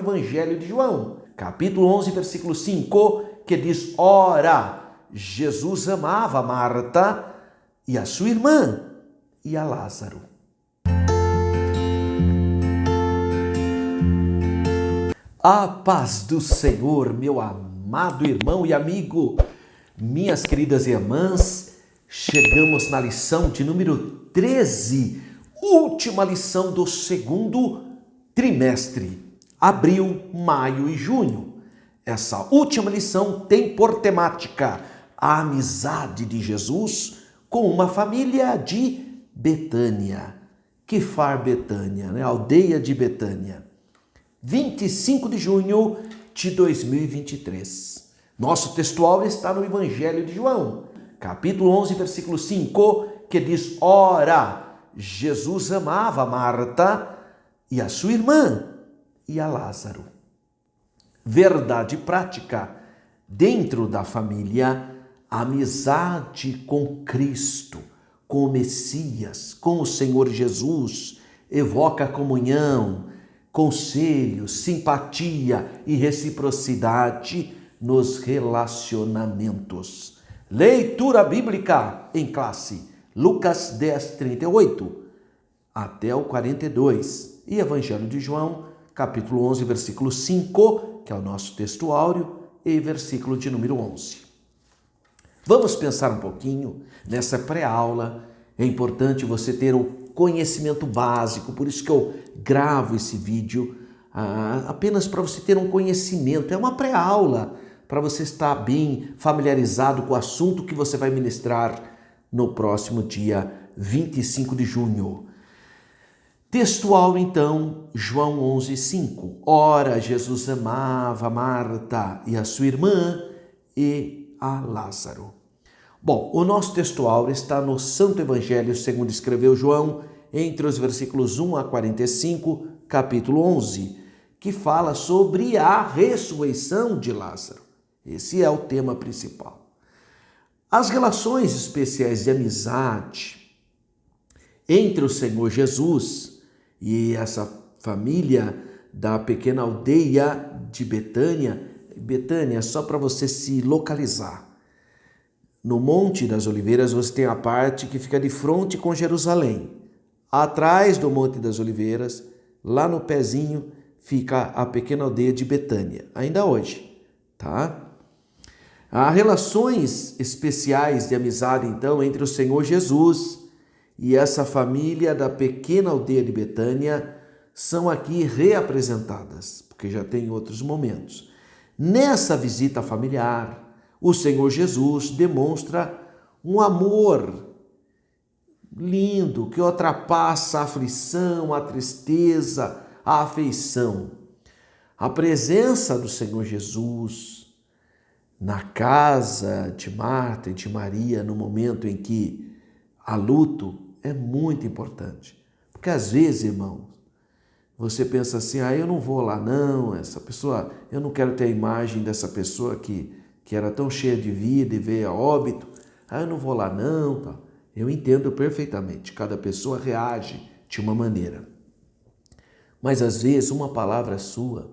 Evangelho de João, capítulo 11, versículo 5, que diz: Ora, Jesus amava Marta e a sua irmã e a Lázaro. A paz do Senhor, meu amado irmão e amigo, minhas queridas irmãs, chegamos na lição de número 13, última lição do segundo trimestre, abril, maio e junho. Essa última lição tem por temática a amizade de Jesus com uma família de Betânia. Que far Betânia, né? Aldeia de Betânia. 25 de junho de 2023. Nosso textual está no Evangelho de João, capítulo 11, versículo 5, que diz: Ora, Jesus amava Marta e a sua irmã e a Lázaro. Verdade prática dentro da família, amizade com Cristo, com o Messias, com o Senhor Jesus, evoca comunhão, conselho, simpatia e reciprocidade nos relacionamentos. Leitura bíblica em classe, Lucas 10, 38 até o 42 e Evangelho de João, capítulo 11, versículo 5, que é o nosso texto áureo, e versículo de número 11. Vamos pensar um pouquinho nessa pré-aula. É importante você ter o conhecimento básico, por isso que eu gravo esse vídeo apenas para você ter um conhecimento. É uma pré-aula para você estar bem familiarizado com o assunto que você vai ministrar no próximo dia 25 de junho. Textual, então, João 11, 5. Ora, Jesus amava Marta e a sua irmã e a Lázaro. Bom, o nosso textual está no Santo Evangelho segundo escreveu João, entre os versículos 1 a 45, capítulo 11, que fala sobre a ressurreição de Lázaro. Esse é o tema principal. As relações especiais de amizade entre o Senhor Jesus e essa família da pequena aldeia de Betânia. Betânia, só para você se localizar. No Monte das Oliveiras você tem a parte que fica de frente com Jerusalém. Atrás do Monte das Oliveiras, lá no pezinho, fica a pequena aldeia de Betânia, ainda hoje, tá? Há relações especiais de amizade, então, entre o Senhor Jesus e essa família da pequena aldeia de Betânia são aqui reapresentadas, porque já tem outros momentos. Nessa visita familiar, o Senhor Jesus demonstra um amor lindo que ultrapassa a aflição, a tristeza, a afeição. A presença do Senhor Jesus na casa de Marta e de Maria no momento em que há luto é muito importante. Porque às vezes, irmão, você pensa assim: eu não vou lá não, essa pessoa, eu não quero ter a imagem dessa pessoa que era tão cheia de vida e veio a óbito, eu não vou lá não, tá? Eu entendo perfeitamente, cada pessoa reage de uma maneira. Mas às vezes uma palavra sua,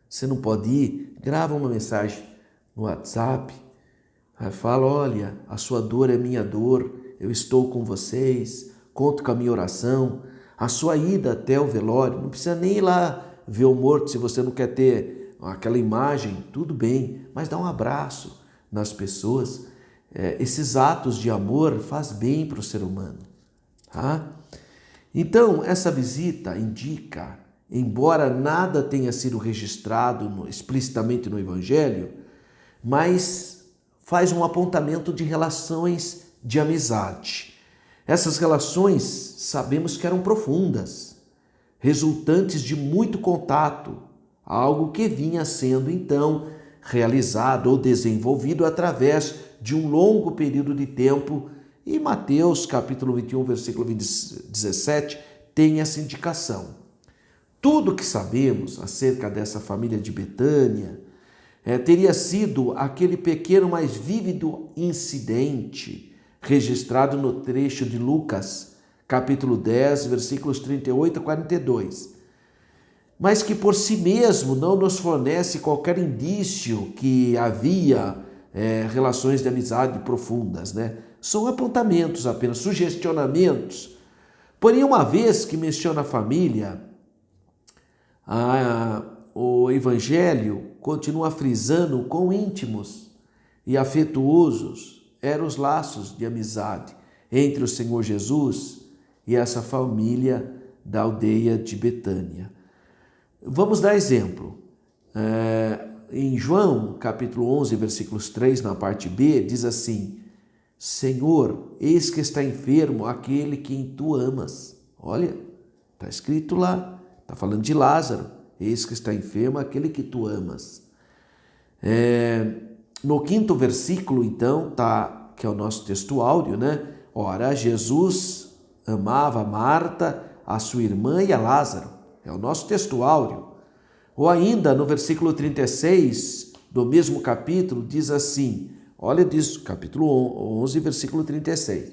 você não pode ir, grava uma mensagem no WhatsApp, fala: olha, a sua dor é minha dor, eu estou com vocês, conto com a minha oração. A sua ida até o velório, não precisa nem ir lá ver o morto, se você não quer ter aquela imagem, tudo bem, mas dá um abraço nas pessoas. Esses atos de amor faz bem para o ser humano, tá? Então, essa visita indica, embora nada tenha sido registrado explicitamente no Evangelho, mas faz um apontamento de relações de amizade. Essas relações sabemos que eram profundas, resultantes de muito contato, algo que vinha sendo então realizado ou desenvolvido através de um longo período de tempo, e Mateus capítulo 21, versículo 17 tem essa indicação. Tudo que sabemos acerca dessa família de Betânia teria sido aquele pequeno, mas vívido incidente registrado no trecho de Lucas, capítulo 10, versículos 38 a 42. mas que por si mesmo não nos fornece qualquer indício que havia relações de amizade profundas, né? São apontamentos apenas, sugestionamentos. Porém, uma vez que menciona a família, o Evangelho continua frisando quão íntimos e afetuosos eram os laços de amizade entre o Senhor Jesus e essa família da aldeia de Betânia. Vamos dar exemplo. Em João, capítulo 11, versículos 3, na parte B, diz assim: Senhor, eis que está enfermo aquele quem tu amas. Olha, está escrito lá, está falando de Lázaro. Eis que está enfermo aquele que tu amas. No quinto versículo, então, que é o nosso texto áureo, né? Ora, Jesus amava Marta, a sua irmã e a Lázaro. É o nosso texto áureo. Ou ainda, no versículo 36 do mesmo capítulo, diz assim, olha disso, capítulo 11, versículo 36.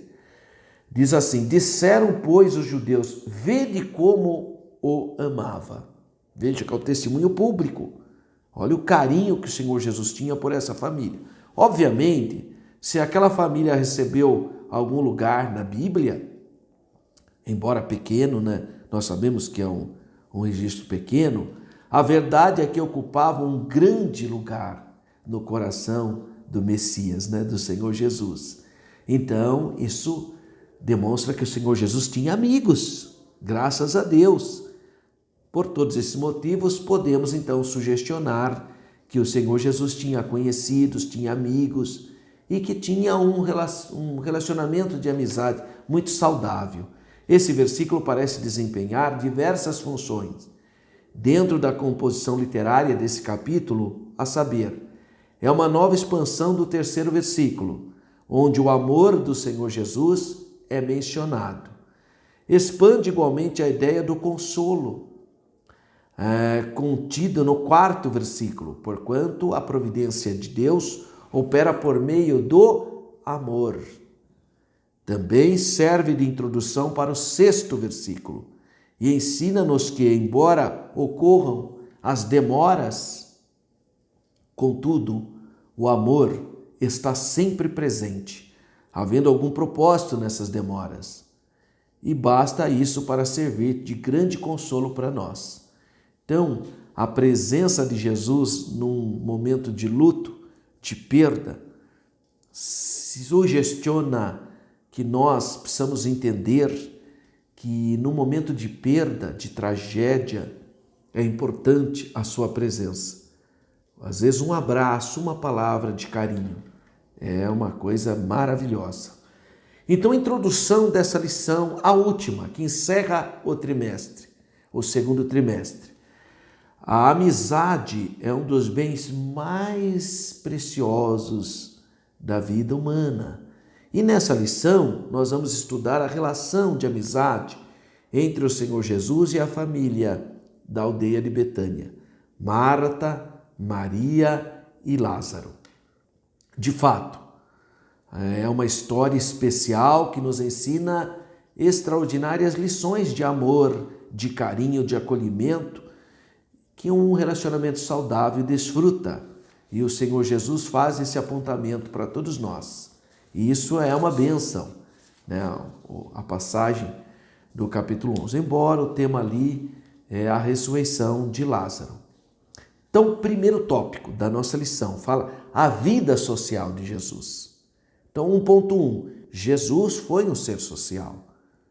Diz assim: disseram, pois, os judeus, vede como o amava. Veja que é o testemunho público. Olha o carinho que o Senhor Jesus tinha por essa família. Obviamente, se aquela família recebeu algum lugar na Bíblia, embora pequeno, né? Nós sabemos que é um registro pequeno, a verdade é que ocupava um grande lugar no coração do Messias, né? Do Senhor Jesus. Então, isso demonstra que o Senhor Jesus tinha amigos, graças a Deus. Por todos esses motivos, podemos então sugestionar que o Senhor Jesus tinha conhecidos, tinha amigos e que tinha um relacionamento de amizade muito saudável. Esse versículo parece desempenhar diversas funções dentro da composição literária desse capítulo, a saber, é uma nova expansão do terceiro versículo, onde o amor do Senhor Jesus é mencionado. Expande igualmente a ideia do consolo, contido no quarto versículo, porquanto a providência de Deus opera por meio do amor. Também serve de introdução para o sexto versículo e ensina-nos que, embora ocorram as demoras, contudo, o amor está sempre presente, havendo algum propósito nessas demoras. E basta isso para servir de grande consolo para nós. Então, a presença de Jesus num momento de luto, de perda, sugestiona que nós precisamos entender que no momento de perda, de tragédia, é importante a sua presença. Às vezes um abraço, uma palavra de carinho, é uma coisa maravilhosa. Então, a introdução dessa lição, a última, que encerra o trimestre, o segundo trimestre. A amizade é um dos bens mais preciosos da vida humana. E nessa lição, nós vamos estudar a relação de amizade entre o Senhor Jesus e a família da aldeia de Betânia, Marta, Maria e Lázaro. De fato, é uma história especial que nos ensina extraordinárias lições de amor, de carinho, de acolhimento, que um relacionamento saudável desfruta. E o Senhor Jesus faz esse apontamento para todos nós. E isso é uma bênção, né? A passagem do capítulo 11, embora o tema ali é a ressurreição de Lázaro. Então, primeiro tópico da nossa lição, fala a vida social de Jesus. Então, 1.1, Jesus foi um ser social.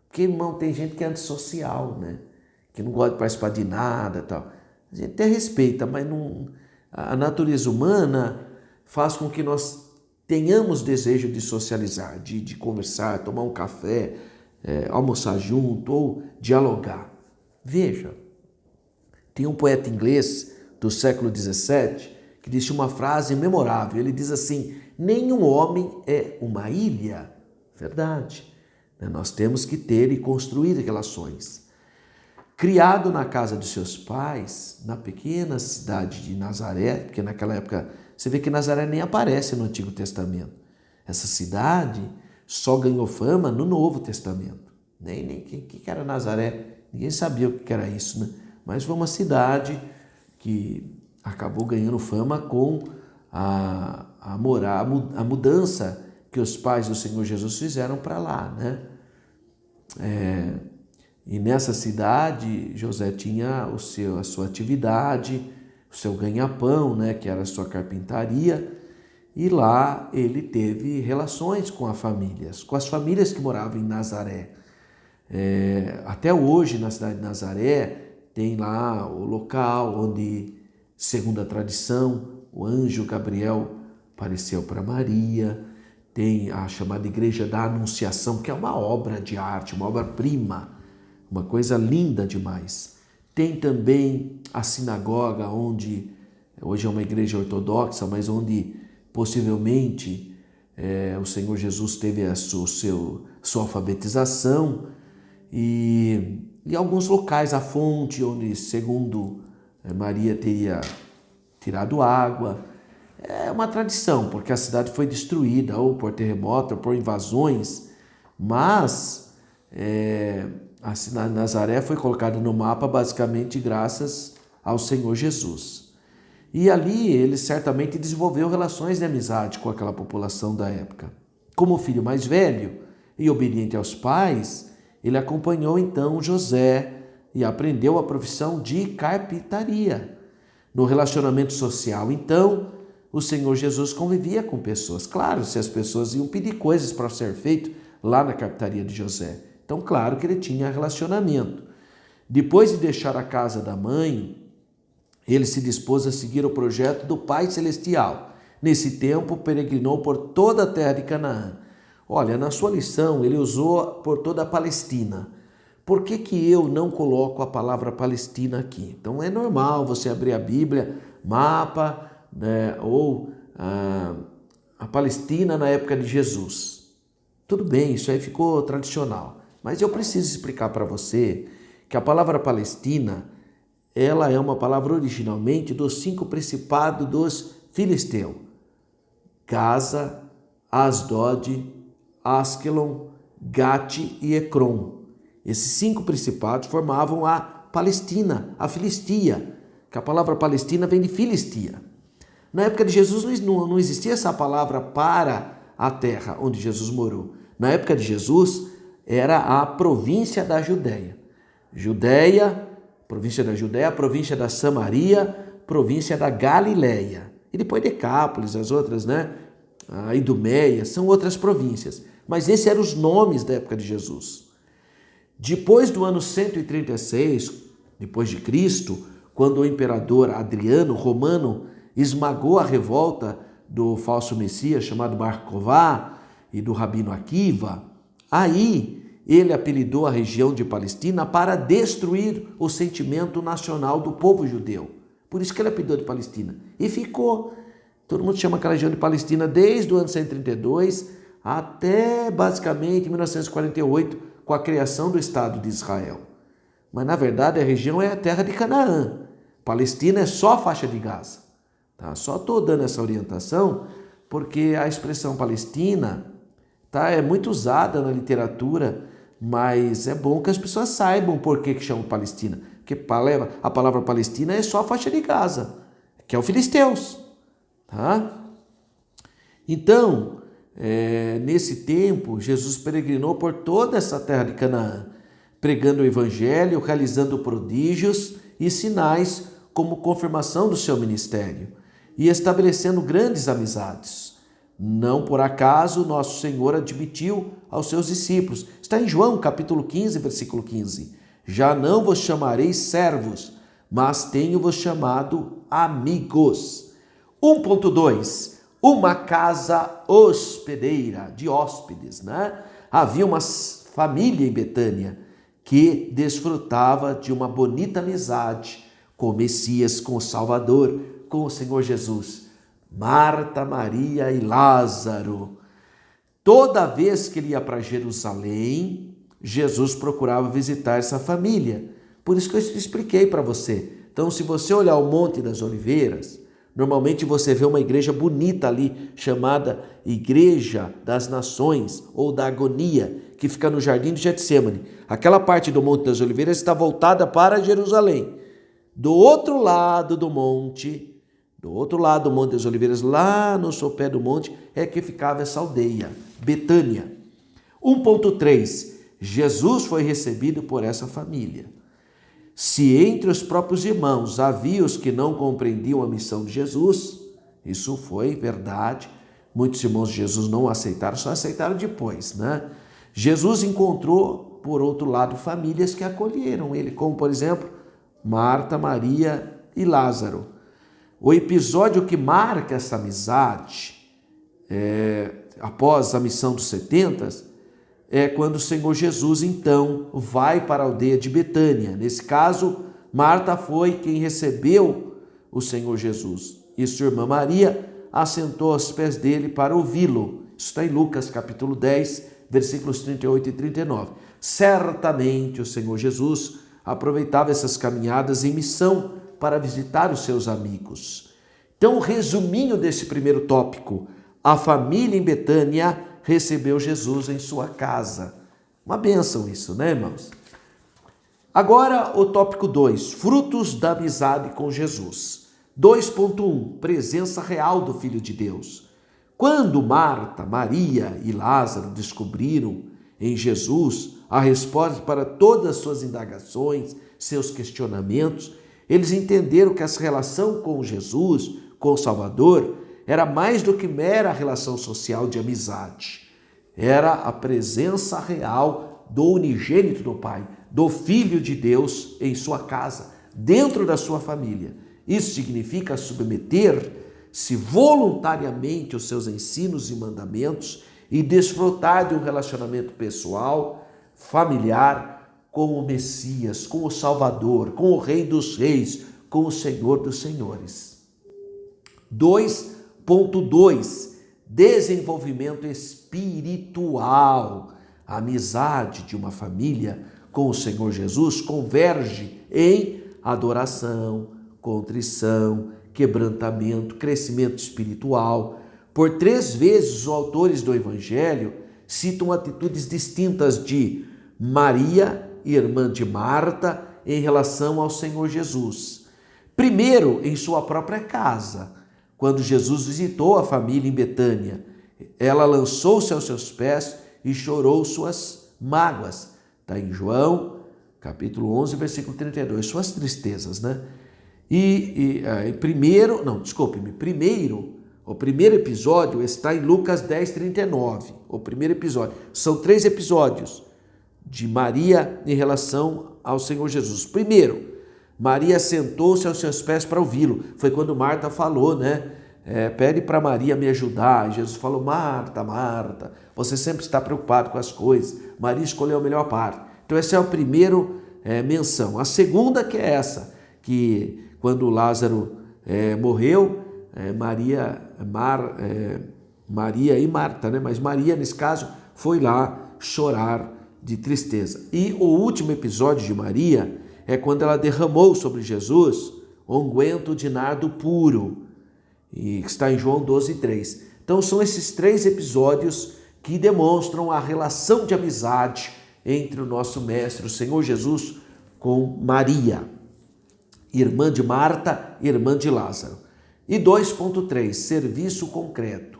Porque, irmão, tem gente que é antissocial, né? Que não gosta de participar de nada e tal. A gente até respeita, mas não, a natureza humana faz com que nós tenhamos desejo de socializar, de conversar, tomar um café, almoçar junto ou dialogar. Veja, tem um poeta inglês do século XVII que disse uma frase memorável. Ele diz assim: nenhum homem é uma ilha. Verdade. Nós temos que ter e construir relações. Criado na casa de seus pais, na pequena cidade de Nazaré, porque naquela época você vê que Nazaré nem aparece no Antigo Testamento. Essa cidade só ganhou fama no Novo Testamento. Nem que era Nazaré, ninguém sabia o que era isso, né? mas foi uma cidade que acabou ganhando fama com a mudança que os pais do Senhor Jesus fizeram para lá, né? E nessa cidade, José tinha a sua atividade, o seu ganha-pão, né, que era a sua carpintaria, e lá ele teve relações com as famílias que moravam em Nazaré. Até hoje, na cidade de Nazaré, tem lá o local onde, segundo a tradição, o anjo Gabriel apareceu para Maria. Tem a chamada Igreja da Anunciação, que é uma obra de arte, uma obra-prima, uma coisa linda demais. Tem também a sinagoga, onde hoje é uma igreja ortodoxa, mas onde possivelmente o Senhor Jesus teve a sua alfabetização, e alguns locais, a fonte, onde, segundo Maria, teria tirado água. É uma tradição, porque a cidade foi destruída ou por terremoto, ou por invasões, mas a cidade de Nazaré foi colocada no mapa basicamente graças ao Senhor Jesus. E ali ele certamente desenvolveu relações de amizade com aquela população da época. Como filho mais velho e obediente aos pais, ele acompanhou então José e aprendeu a profissão de carpintaria. No relacionamento social, então, o Senhor Jesus convivia com pessoas. Claro, se as pessoas iam pedir coisas para ser feito lá na carpintaria de José. Então, claro que ele tinha relacionamento. Depois de deixar a casa da mãe, ele se dispôs a seguir o projeto do Pai Celestial. Nesse tempo, peregrinou por toda a terra de Canaã. Olha, na sua lição, ele usou por toda a Palestina. Por que eu não coloco a palavra Palestina aqui? Então, é normal você abrir a Bíblia, mapa, né, ou a Palestina na época de Jesus. Tudo bem, isso aí ficou tradicional. Mas eu preciso explicar para você que a palavra Palestina, ela é uma palavra originalmente dos 5 principados dos filisteus: Gaza, Asdod, Askelon, Gate e Ecrom. Esses 5 principados formavam a Palestina, a Filistia, que a palavra Palestina vem de Filistia. Na época de Jesus não existia essa palavra para a terra onde Jesus morou. Na época de Jesus era a província da Judéia. Província da Judéia, província da Samaria, província da Galileia. E depois Decápolis, as outras, né? A Idumeia, são outras províncias. Mas esses eram os nomes da época de Jesus. Depois do ano 136, depois de Cristo, quando o imperador Adriano Romano esmagou a revolta do falso Messias chamado Bar Kokhba e do Rabino Akiva, aí ele apelidou a região de Palestina para destruir o sentimento nacional do povo judeu. Por isso que ele apelidou de Palestina. E ficou. Todo mundo chama aquela região de Palestina desde o ano 132 até basicamente 1948, com a criação do Estado de Israel. Mas na verdade a região é a terra de Canaã. Palestina é só a faixa de Gaza. Tá? Só estou dando essa orientação porque a expressão Palestina é muito usada na literatura, mas é bom que as pessoas saibam por que chamam Palestina. Porque a palavra Palestina é só a faixa de Gaza, que é o filisteus. Tá? Então, nesse tempo, Jesus peregrinou por toda essa terra de Canaã, pregando o evangelho, realizando prodígios e sinais como confirmação do seu ministério e estabelecendo grandes amizades. Não por acaso nosso Senhor admitiu aos seus discípulos. Está em João capítulo 15, versículo 15. Já não vos chamarei servos, mas tenho-vos chamado amigos. 1.2. Uma casa hospedeira, de hóspedes, né? Havia uma família em Betânia que desfrutava de uma bonita amizade com o Messias, com o Salvador, com o Senhor Jesus. Marta, Maria e Lázaro. Toda vez que ele ia para Jerusalém, Jesus procurava visitar essa família. Por isso que eu expliquei para você. Então, se você olhar o Monte das Oliveiras, normalmente você vê uma igreja bonita ali, chamada Igreja das Nações, ou da Agonia, que fica no Jardim de Getsemane. Aquela parte do Monte das Oliveiras está voltada para Jerusalém. do outro lado do Monte das Oliveiras, lá no sopé do monte, é que ficava essa aldeia, Betânia. 1.3. Jesus foi recebido por essa família. Se entre os próprios irmãos havia os que não compreendiam a missão de Jesus, isso foi verdade. Muitos irmãos de Jesus não aceitaram, só aceitaram depois, né? Jesus encontrou, por outro lado, famílias que acolheram ele, como, por exemplo, Marta, Maria e Lázaro. O episódio que marca essa amizade, após a missão dos 70, é quando o Senhor Jesus, então, vai para a aldeia de Betânia. Nesse caso, Marta foi quem recebeu o Senhor Jesus. E sua irmã Maria assentou aos pés dele para ouvi-lo. Isso está em Lucas, capítulo 10, versículos 38 e 39. Certamente o Senhor Jesus aproveitava essas caminhadas em missão para visitar os seus amigos. Então, resuminho desse primeiro tópico: a família em Betânia recebeu Jesus em sua casa. Uma bênção isso, né, irmãos? Agora, o tópico 2, frutos da amizade com Jesus. 2.1, presença real do Filho de Deus. Quando Marta, Maria e Lázaro descobriram em Jesus a resposta para todas as suas indagações, seus questionamentos, eles entenderam que essa relação com Jesus, com o Salvador, era mais do que mera relação social de amizade. Era a presença real do unigênito do Pai, do Filho de Deus em sua casa, dentro da sua família. Isso significa submeter-se voluntariamente aos seus ensinos e mandamentos e desfrutar de um relacionamento pessoal, familiar, com o Messias, com o Salvador, com o Rei dos Reis, com o Senhor dos Senhores. 2.2, desenvolvimento espiritual. A amizade de uma família com o Senhor Jesus converge em adoração, contrição, quebrantamento, crescimento espiritual. Por 3 vezes os autores do Evangelho citam atitudes distintas de Maria, irmã de Marta, em relação ao Senhor Jesus. Primeiro, em sua própria casa, quando Jesus visitou a família em Betânia, ela lançou-se aos seus pés e chorou suas mágoas. Está em João, capítulo 11, versículo 32, suas tristezas, né? O primeiro episódio está em Lucas 10, 39, o primeiro episódio. São 3 episódios de Maria em relação ao Senhor Jesus. Primeiro, Maria sentou-se aos seus pés para ouvi-lo. Foi quando Marta falou, né? Pede para Maria me ajudar. E Jesus falou: Marta, Marta, você sempre está preocupado com as coisas. Maria escolheu a melhor parte. Então essa é a primeira menção. A segunda que é essa, que quando Lázaro morreu, Maria e Marta, né? Mas Maria, nesse caso, foi lá chorar de tristeza. E o último episódio de Maria é quando ela derramou sobre Jesus unguento de nardo puro, e está em João 12, 3. Então são esses 3 episódios que demonstram a relação de amizade entre o nosso Mestre, o Senhor Jesus, com Maria, irmã de Marta, irmã de Lázaro. E 2.3, serviço concreto.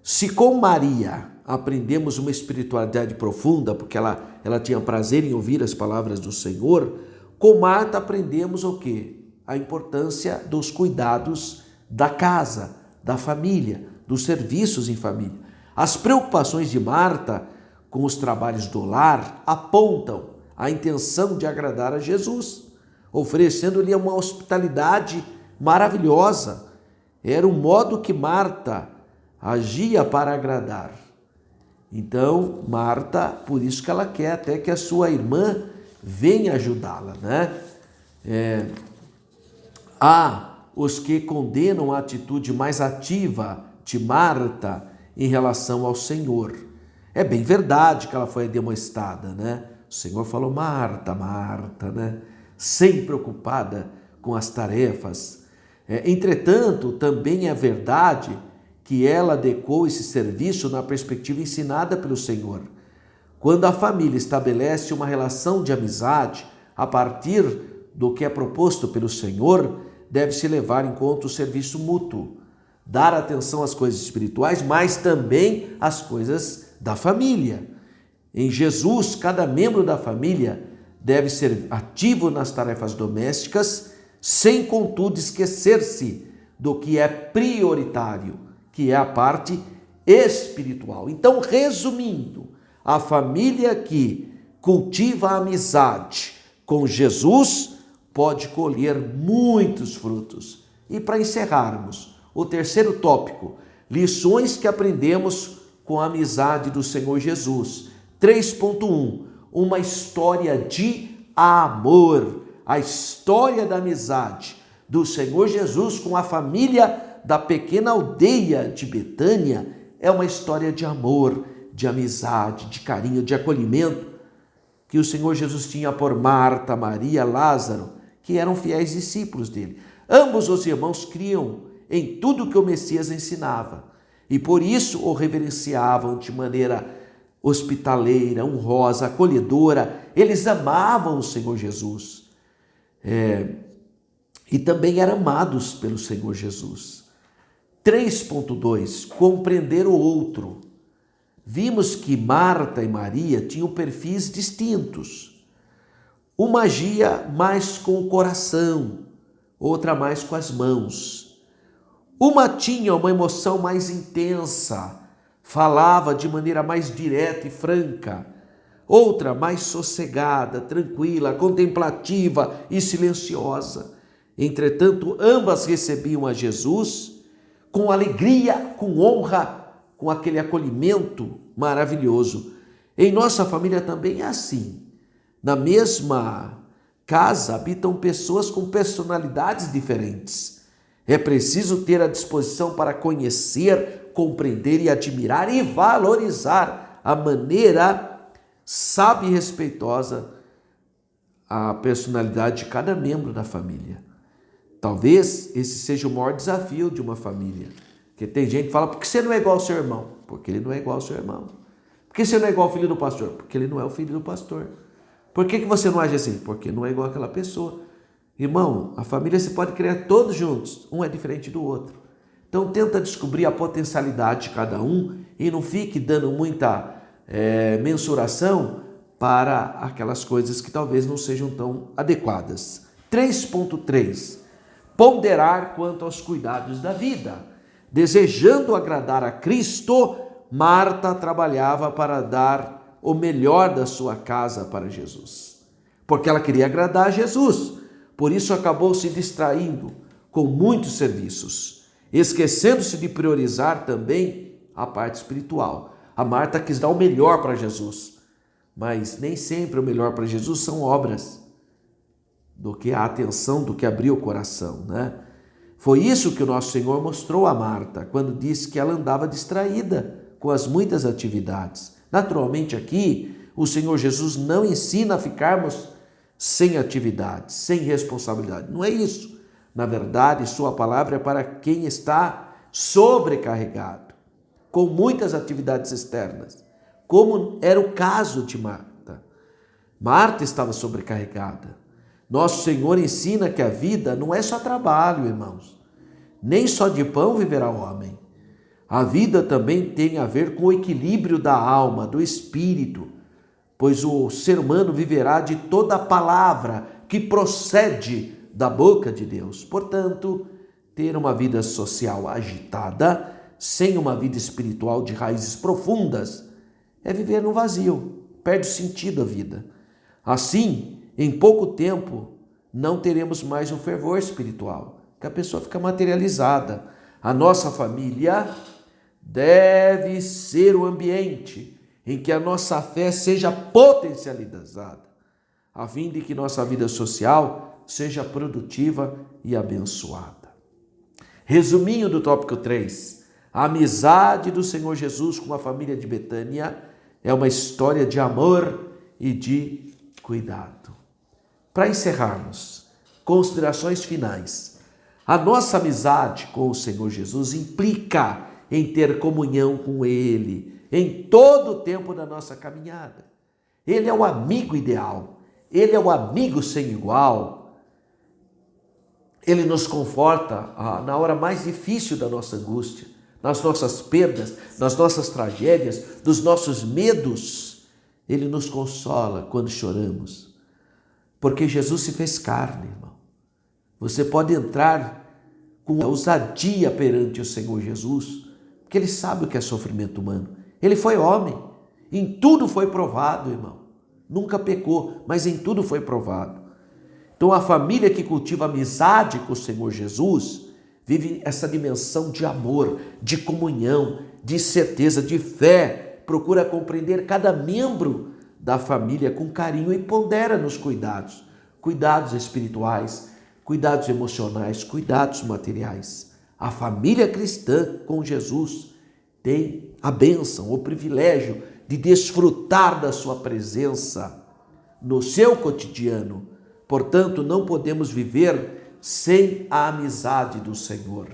Se com Maria aprendemos uma espiritualidade profunda, porque ela tinha prazer em ouvir as palavras do Senhor, com Marta aprendemos o quê? A importância dos cuidados da casa, da família, dos serviços em família. As preocupações de Marta com os trabalhos do lar apontam a intenção de agradar a Jesus, oferecendo-lhe uma hospitalidade maravilhosa. Era o modo que Marta agia para agradar. Então, Marta, por isso que ela quer até que a sua irmã venha ajudá-la, né? Há os que condenam a atitude mais ativa de Marta em relação ao Senhor. É bem verdade que ela foi demonstrada, né? O Senhor falou: Marta, Marta, né? Sempre ocupada com as tarefas. Entretanto, também é verdade que ela adequou esse serviço na perspectiva ensinada pelo Senhor. Quando a família estabelece uma relação de amizade a partir do que é proposto pelo Senhor, deve-se levar em conta o serviço mútuo, dar atenção às coisas espirituais, mas também às coisas da família. Em Jesus, cada membro da família deve ser ativo nas tarefas domésticas, sem contudo esquecer-se do que é prioritário, que é a parte espiritual. Então, resumindo, a família que cultiva a amizade com Jesus pode colher muitos frutos. E para encerrarmos, o terceiro tópico, lições que aprendemos com a amizade do Senhor Jesus. 3.1, uma história de amor. A história da amizade do Senhor Jesus com a família da pequena aldeia de Betânia é uma história de amor, de amizade, de carinho, de acolhimento que o Senhor Jesus tinha por Marta, Maria, Lázaro, que eram fiéis discípulos dele. Ambos os irmãos criam em tudo que o Messias ensinava e por isso o reverenciavam de maneira hospitaleira, honrosa, acolhedora. Eles amavam o Senhor Jesus e também eram amados pelo Senhor Jesus. 3.2, compreender o outro. Vimos que Marta e Maria tinham perfis distintos. Uma agia mais com o coração, outra mais com as mãos. Uma tinha uma emoção mais intensa, falava de maneira mais direta e franca. Outra mais sossegada, tranquila, contemplativa e silenciosa. Entretanto, ambas recebiam a Jesus com alegria, com honra, com aquele acolhimento maravilhoso. Em nossa família também é assim. Na mesma casa habitam pessoas com personalidades diferentes. É preciso ter a disposição para conhecer, compreender e admirar e valorizar a maneira sábia e respeitosa a personalidade de cada membro da família. Talvez esse seja o maior desafio de uma família. Porque tem gente que fala, por que você não é igual ao seu irmão? Porque ele não é igual ao seu irmão. Por que você não é igual ao filho do pastor? Porque ele não é o filho do pastor. Por que você não age assim? Porque não é igual àquela pessoa. Irmão, a família se pode criar todos juntos, um é diferente do outro. Então tenta descobrir a potencialidade de cada um e não fique dando muita mensuração para aquelas coisas que talvez não sejam tão adequadas. 3.3, ponderar quanto aos cuidados da vida. Desejando agradar a Cristo, Marta trabalhava para dar o melhor da sua casa para Jesus, porque ela queria agradar a Jesus. Por isso acabou se distraindo com muitos serviços, esquecendo-se de priorizar também a parte espiritual. A Marta quis dar o melhor para Jesus, mas nem sempre o melhor para Jesus são obras, do que a atenção, do que abrir o coração, né? Foi isso que o nosso Senhor mostrou a Marta, quando disse que ela andava distraída com as muitas atividades. Naturalmente aqui, o Senhor Jesus não ensina a ficarmos sem atividade, sem responsabilidade. Não é isso. Na verdade, sua palavra é para quem está sobrecarregado, com muitas atividades externas, como era o caso de Marta. Marta estava sobrecarregada. Nosso Senhor ensina que a vida não é só trabalho, irmãos. Nem só de pão viverá o homem. A vida também tem a ver com o equilíbrio da alma, do espírito, pois o ser humano viverá de toda a palavra que procede da boca de Deus. Portanto, ter uma vida social agitada, sem uma vida espiritual de raízes profundas, é viver no vazio, perde sentido a vida. Assim, em pouco tempo, não teremos mais um fervor espiritual, que a pessoa fica materializada. A nossa família deve ser o ambiente em que a nossa fé seja potencializada, a fim de que nossa vida social seja produtiva e abençoada. Resuminho do tópico 3, a amizade do Senhor Jesus com a família de Betânia é uma história de amor e de cuidado. Para encerrarmos, considerações finais. A nossa amizade com o Senhor Jesus implica em ter comunhão com Ele em todo o tempo da nossa caminhada. Ele é o amigo ideal, Ele é o amigo sem igual. Ele nos conforta na hora mais difícil da nossa angústia, nas nossas perdas, nas nossas tragédias, dos nossos medos. Ele nos consola quando choramos, porque Jesus se fez carne, irmão. Você pode entrar com ousadia perante o Senhor Jesus, porque Ele sabe o que é sofrimento humano. Ele foi homem, em tudo foi provado, irmão. Nunca pecou, mas em tudo foi provado. Então a família que cultiva amizade com o Senhor Jesus vive essa dimensão de amor, de comunhão, de certeza, de fé. Procura compreender cada membro da família com carinho e pondera nos cuidados. Cuidados espirituais, cuidados emocionais, cuidados materiais. A família cristã com Jesus tem a bênção, o privilégio de desfrutar da sua presença no seu cotidiano. Portanto, não podemos viver sem a amizade do Senhor.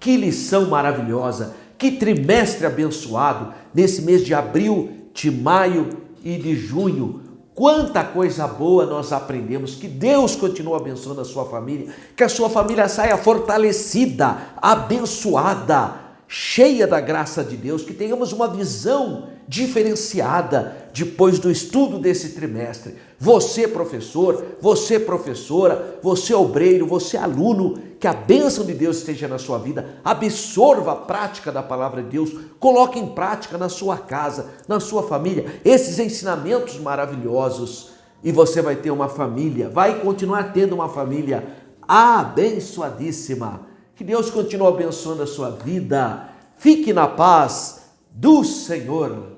Que lição maravilhosa, que trimestre abençoado, nesse mês de abril, de maio e de junho. Quanta coisa boa nós aprendemos. Que Deus continue abençoando a sua família, que a sua família saia fortalecida, abençoada, cheia da graça de Deus, que tenhamos uma visão diferenciada depois do estudo desse trimestre. Você professor, você professora, você obreiro, você aluno, que a bênção de Deus esteja na sua vida, absorva a prática da palavra de Deus, coloque em prática na sua casa, na sua família, esses ensinamentos maravilhosos, e você vai ter uma família, vai continuar tendo uma família abençoadíssima. Que Deus continue abençoando a sua vida. Fique na paz do Senhor.